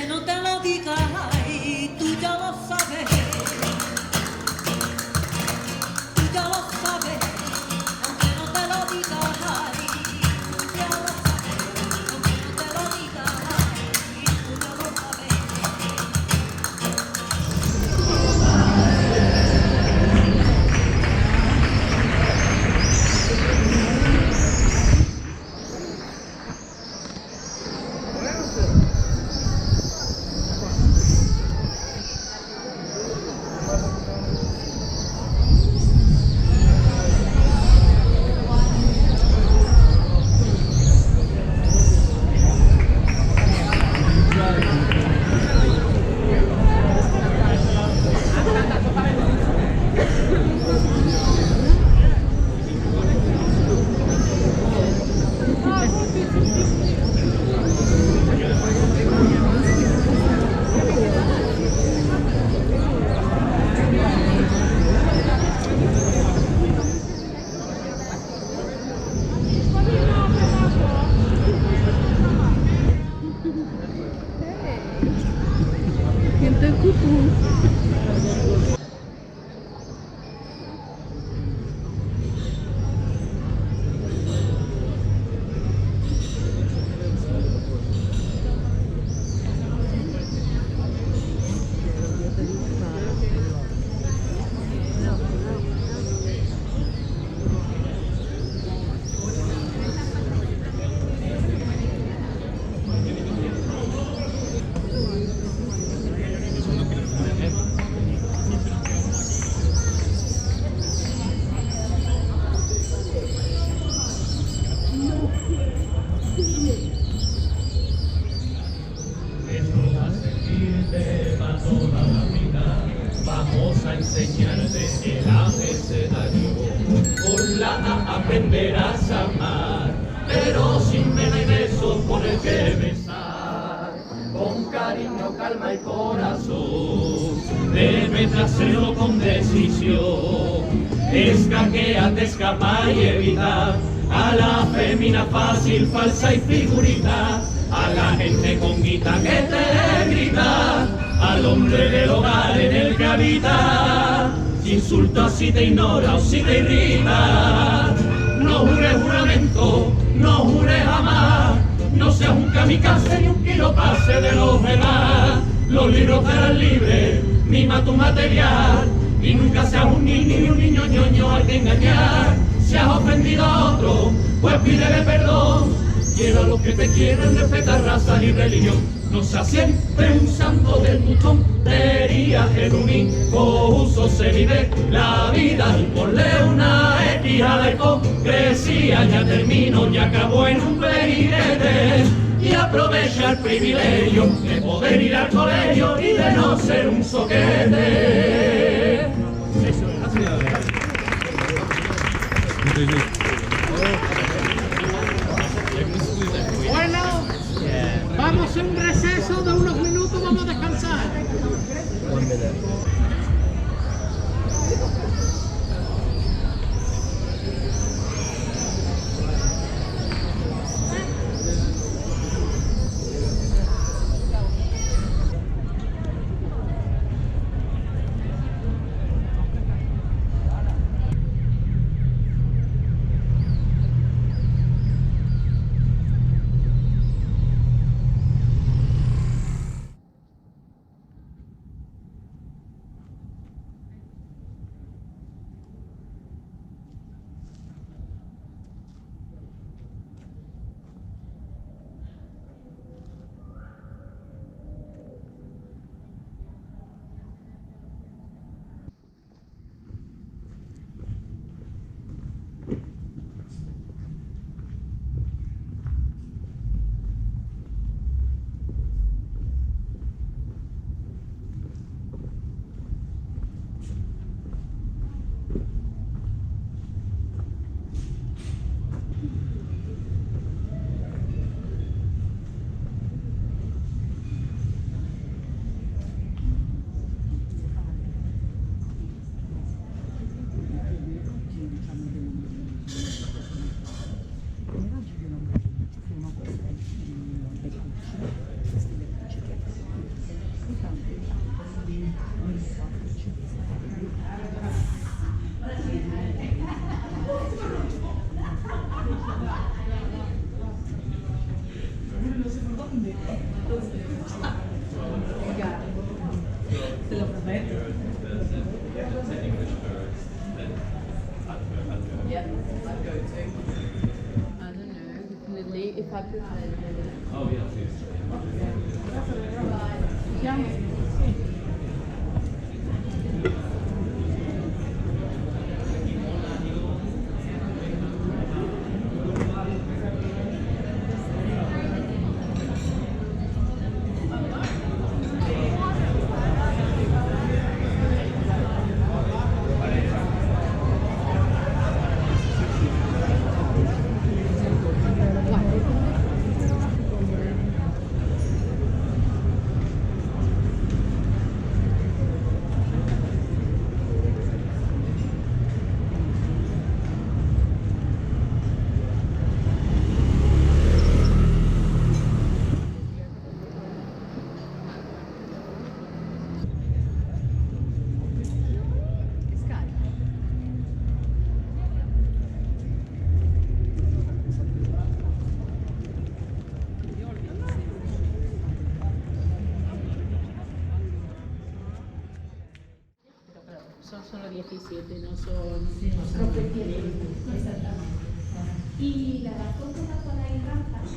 no te lo diga, ay, tú ya lo sabes. Tú ya lo sabes, aunque no te lo diga, ay, tú ya lo sabes. Aunque no te lo diga, ay, tú ya lo sabes. Siento el cucú. Vamos a enseñarte el abecedario. Con la A aprenderás a amar, pero sin pena y besos por el que besar. Con cariño, calma y corazón, debes hacerlo con decisión. Escaqueate, escapa y evita a la fémina fácil, falsa y figurita, a la gente con guita que te grita, al hombre del hogar en el que habita. Si insultas, si te ignora o si te irrita, no jures juramento, no jures jamás, no seas un kamikaze ni un kilo pase de los demás. Los libros estarán libres, mima tu material, y nunca seas un niño ni un niño ñoño al que engañar. Si has ofendido a otro, pues pídele perdón. Quiero a los que te quieren, respeta raza y religión. No seas siempre un santo de tu tontería, que en un único uso se vive la vida. Y ponle una etija de hipocresía. Ya termino, ya acabó en un pedirete. Y aprovecha el privilegio de poder ir al colegio y de no ser un soquete. Eso es, gracias. Bueno, vamos a un receso de unos minutos, vamos a descansar. Te lo prometo. Yeah, I'd go too. I don't know. Lily, if I could. Oh, yeah, please. Son solo 17, no son. Y la razón por la cual hay rampas,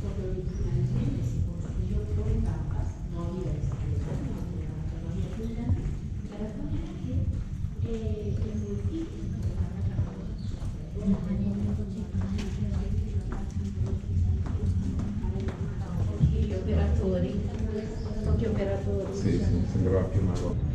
porque originalmente se construyó con rampas, no había escaleras, no había fila. La razón era que el municipio gli operatori, pochi operatori. Sì, sì, sembrava più una roba.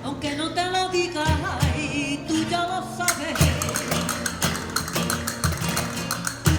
Aunque no te lo diga, ay, tú ya lo sabes. Tú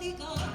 dica